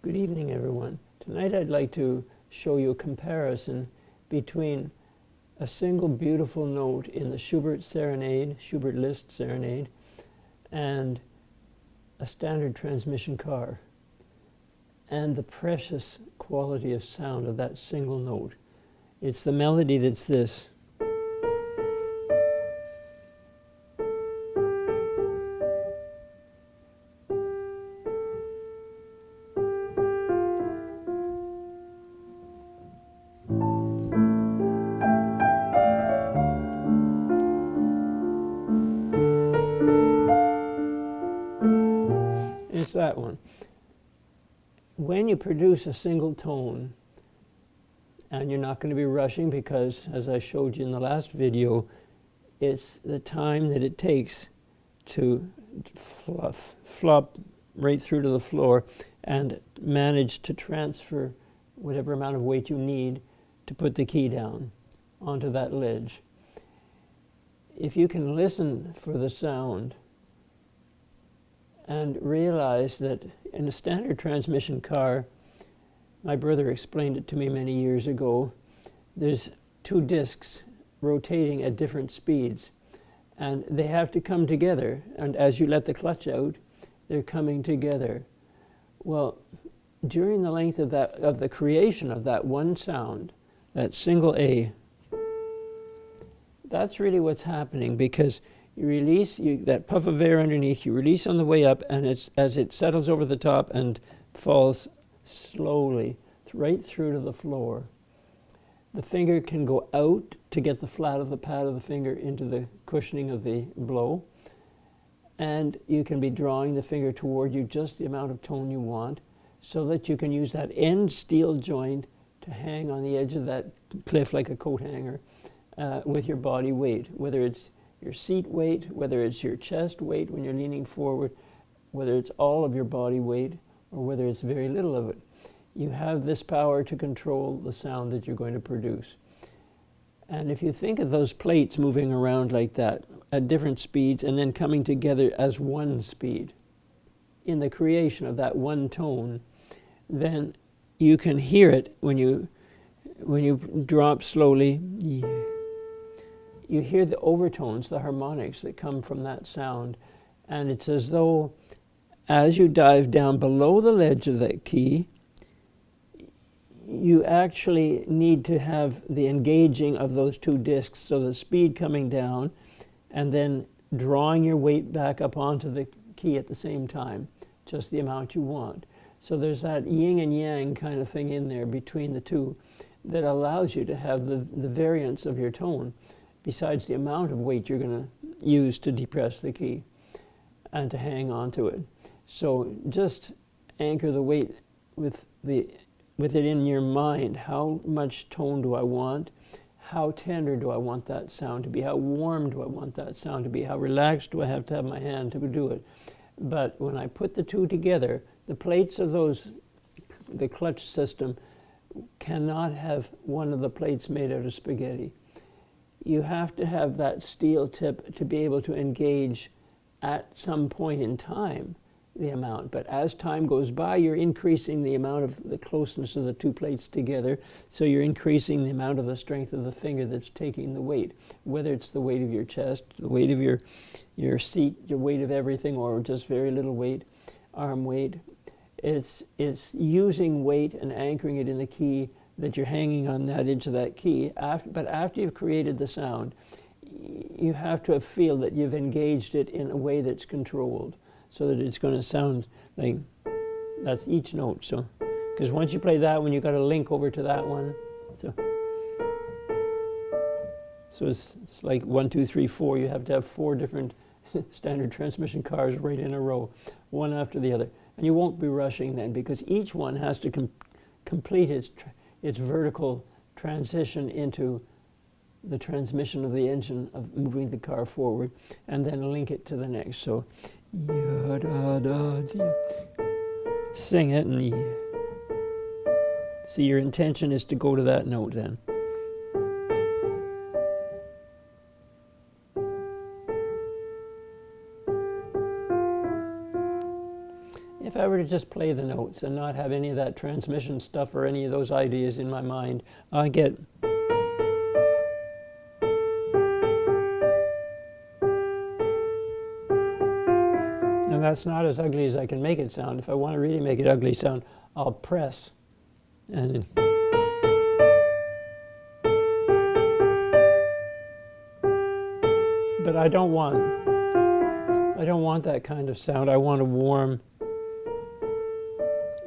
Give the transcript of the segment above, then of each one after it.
Good evening, everyone. Tonight I'd like to show you a comparison between a single beautiful note in the Schubert Serenade, Schubert Liszt Serenade, and a standard transmission car, and the precious quality of sound of that single note. It's the melody that's this. It's that one. When you produce a single tone, and you're not going to be rushing because, as I showed you in the last video, it's the time that it takes to flop right through to the floor and manage to transfer whatever amount of weight you need to put the key down onto that ledge. If you can listen for the sound and realize that in a standard transmission car, my brother explained it to me many years ago, there's two discs rotating at different speeds, and they have to come together, and as you let the clutch out, they're coming together. Well, during the length of the creation of that one sound, that single A, that's really what's happening, because you release that puff of air underneath, you release on the way up, and as it settles over the top and falls slowly right through to the floor. The finger can go out to get the flat of the pad of the finger into the cushioning of the blow, and you can be drawing the finger toward you just the amount of tone you want, so that you can use that end steel joint to hang on the edge of that cliff like a coat hanger with your body weight, whether it's your seat weight, whether it's your chest weight when you're leaning forward, whether it's all of your body weight, or whether it's very little of it. You have this power to control the sound that you're going to produce. And if you think of those plates moving around like that at different speeds and then coming together as one speed in the creation of that one tone, then you can hear it when you drop slowly. You hear the overtones, the harmonics that come from that sound, and it's as though as you dive down below the ledge of that key, you actually need to have the engaging of those two discs, so the speed coming down and then drawing your weight back up onto the key at the same time, just the amount you want. So there's that yin and yang kind of thing in there between the two that allows you to have the variance of your tone, besides the amount of weight you're going to use to depress the key and to hang on to it. So just anchor the weight with it in your mind. How much tone do I want? How tender do I want that sound to be? How warm do I want that sound to be? How relaxed do I have to have my hand to do it? But when I put the two together, the plates of the clutch system cannot have one of the plates made out of spaghetti. You have to have that steel tip to be able to engage at some point in time the amount. But as time goes by, you're increasing the amount of the closeness of the two plates together, so you're increasing the amount of the strength of the finger that's taking the weight, whether it's the weight of your chest, the weight of your seat, your weight of everything, or just very little weight, arm weight. It's using weight and anchoring it in the key that you're hanging on that edge of that key. But after you've created the sound, you have to feel that you've engaged it in a way that's controlled, so that it's going to sound like that's each note. So, because once you play that one, you've got to link over to that one. So it's like 1, 2, 3, 4. You have to have 4 different standard transmission cars right in a row, one after the other. And you won't be rushing then, because each one has to complete its vertical transition into the transmission of the engine of moving the car forward, and then link it to the next. So, sing it, and see, your intention is to go to that note then. If I were to just play the notes and not have any of that transmission stuff or any of those ideas in my mind. I get... And that's not as ugly as I can make it sound. If I want to really make it ugly sound, I'll press. And but I don't want that kind of sound. I want a warm,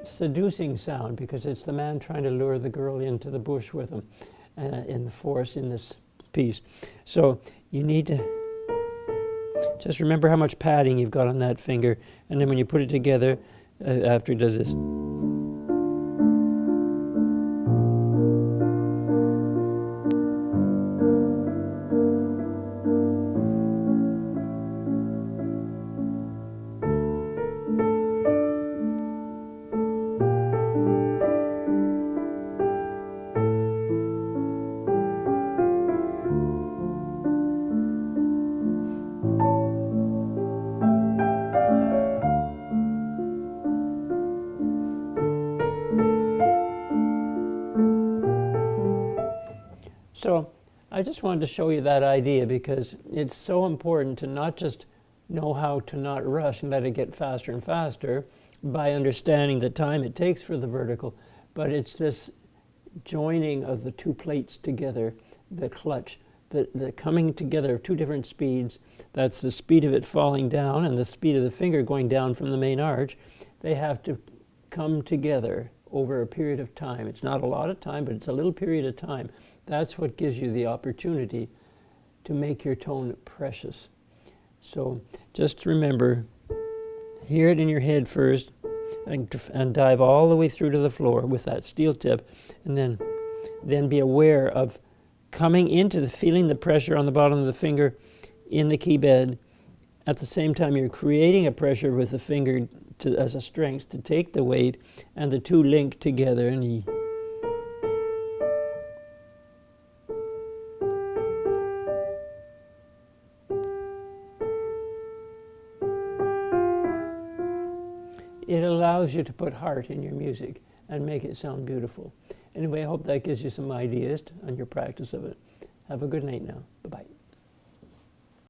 seducing sound, because it's the man trying to lure the girl into the bush with him in the forest in this piece. So you need to just remember how much padding you've got on that finger, and then when you put it together, after it does this. So I just wanted to show you that idea, because it's so important to not just know how to not rush and let it get faster and faster by understanding the time it takes for the vertical, but it's this joining of the two plates together, the clutch, the coming together of two different speeds. That's the speed of it falling down and the speed of the finger going down from the main arch. They have to come together over a period of time. It's not a lot of time, but it's a little period of time. That's what gives you the opportunity to make your tone precious. So just remember, hear it in your head first, and dive all the way through to the floor with that steel tip, and then be aware of coming into feeling the pressure on the bottom of the finger in the key bed. At the same time, you're creating a pressure with the finger as a strength to take the weight, and the two link together. And it allows you to put heart in your music and make it sound beautiful. Anyway, I hope that gives you some ideas on your practice of it. Have a good night now. Bye-bye.